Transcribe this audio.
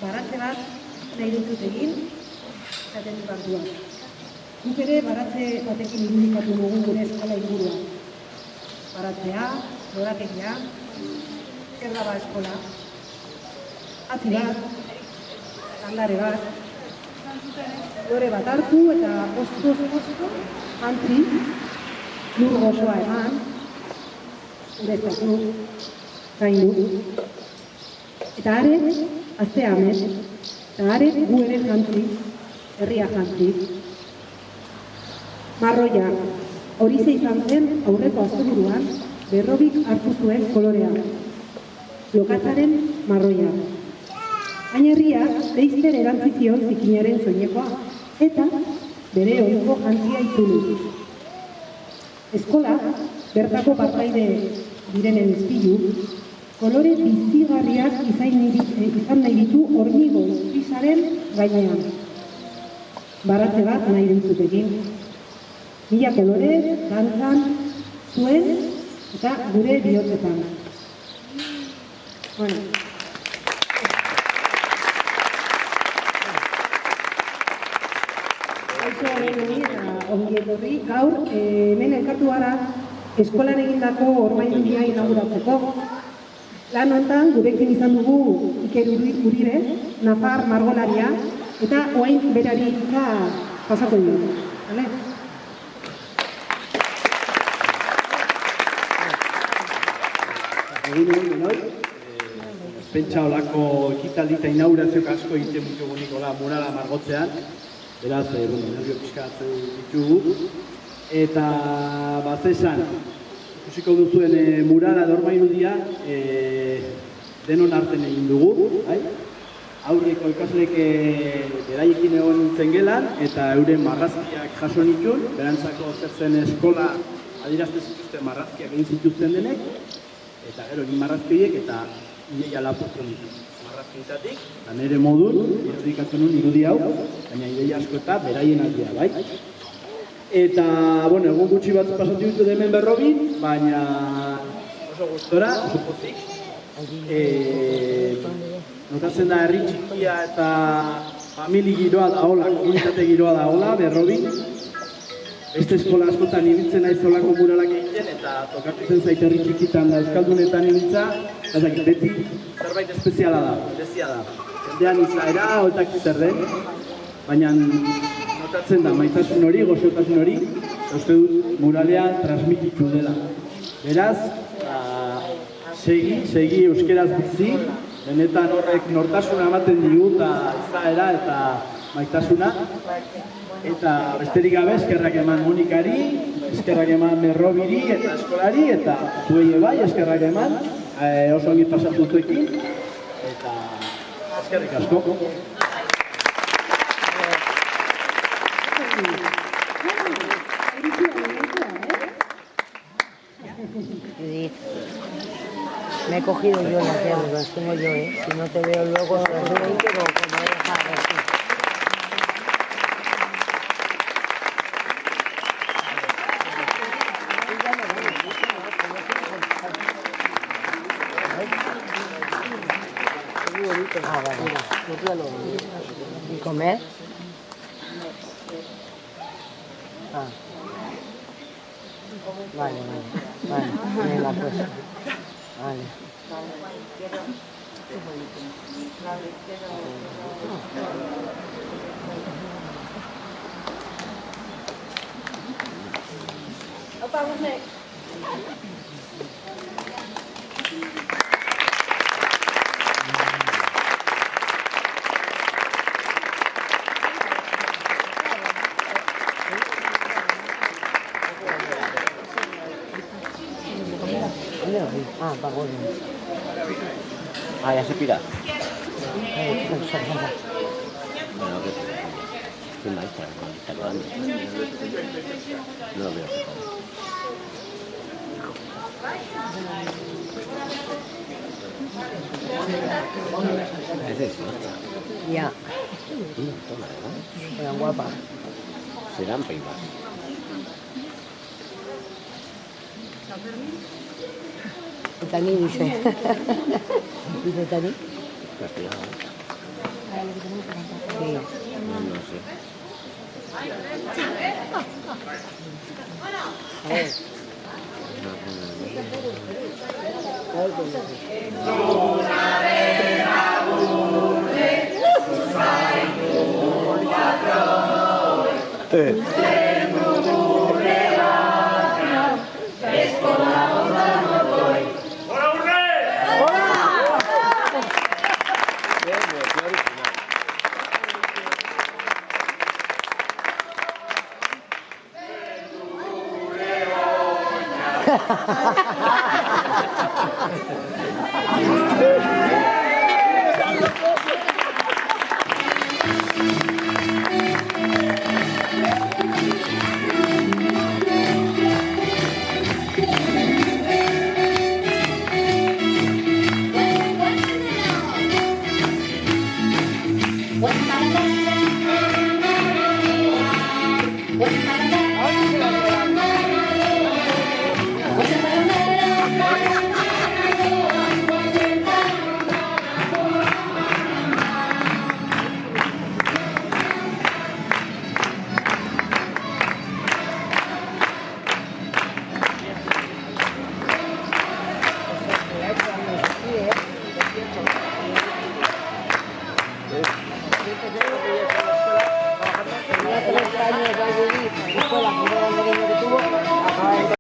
baratze bat nahi dut egin, zaten dut barduan. Guk ere baratze batekin irudikatu dugu gure eskola ingurua. Baratzea, lorategia, zer daba eskola, atzi bat, landare bat, lore bat hartu eta postu jantzi, lur gozoa eman, ureztatu, zaindu. Eta are, aztea amet, eta are gu ere jantzi, herria jantzi. Marroia, horize izan zen aurreko asteburuan Berrobik hartu zuen kolorea. Lokatzaren marroia. Baina herriak leizter erantzizion zikinaren soinekoa eta bere ohiko jantzia itzuli. Eskola, bertako partaide direnen izpilu, kolore bizigarriak izan nahi ditu hormigo pisaren gainean. Baratze bat nahi dintzutekin. Mila kolorez, dantzan, zuen eta gure bihotzetan. Bueno. Aizu ongi etorri, gaur hemen elkartu gara eskolan egindako ormaindia inauguratzeko. Lan honetan gurekin izan dugu Iker Uribe, Nafar margolaria, eta orain berari hitza pasako dugu. Vale? Pentsa olako ekitaldi eta inaugurazioak asko egiten ditugu Nikola murala margotzean. Beraz, nervio pixkatzen ditugu. Eta bazesan, ikusiko duzuen murala dorma irudia denon arten egin dugu. Aurreko ikasleek beraiekin egon nintzen gelan eta euren marrazkiak jaso nituen. Berantzako zer zen eskola adierazten zituzten marrazkiak egin zituzten denek. Eta gero egin marrazkiek eta ideia lapurtu ditu. Marrazkietatik, eta nire modun, irudikatu nuen irudi hau, baina ideia asko eta beraien aldia, bai? Eta, bueno, egun gutxi bat pasatu ditu hemen Berrobin, baina oso gustora, oso pozik. Notatzen da herri txikia eta famili giroa daola, komunitate giroa daola Berrobin. Beste eskola askotan ibiltzen naiz olako muralak egiten eta tokatu zen zait herri txikitan da euskaldunetan ibiltza, eta beti zerbait espeziala da, berezia da. Jendean izaera, holtak zer den, baina notatzen da maitasun hori, gozotasun hori, uste dut muralean transmititu dela. Beraz, segi euskeraz bizi, benetan horrek nortasuna ematen digu eta izaera eta maitasuna. Eta besterik gabe eskerrak eman Monikari, eskerrak eman Berrobiri eta eskolari, eta zuei bai eskerrak eman, oso ongi pasatu zuekin, eta eskerrik asko. Me he cogido yo las llaves, las tengo yo, Si no te veo luego, pero como he dejado así. ¿Y comer? Vale. Venga, pues. Vale. Ya se pira. Bueno, ¿qué maestra? ¿Está acabando? No lo veo. Ese es maestra. Ya. Toma, ¿no? Eran guapas. Serán primas. Tani dice. ¿Dice Tani? Castigado. Sí. No sé. A ver. A ver cómo dice. Qué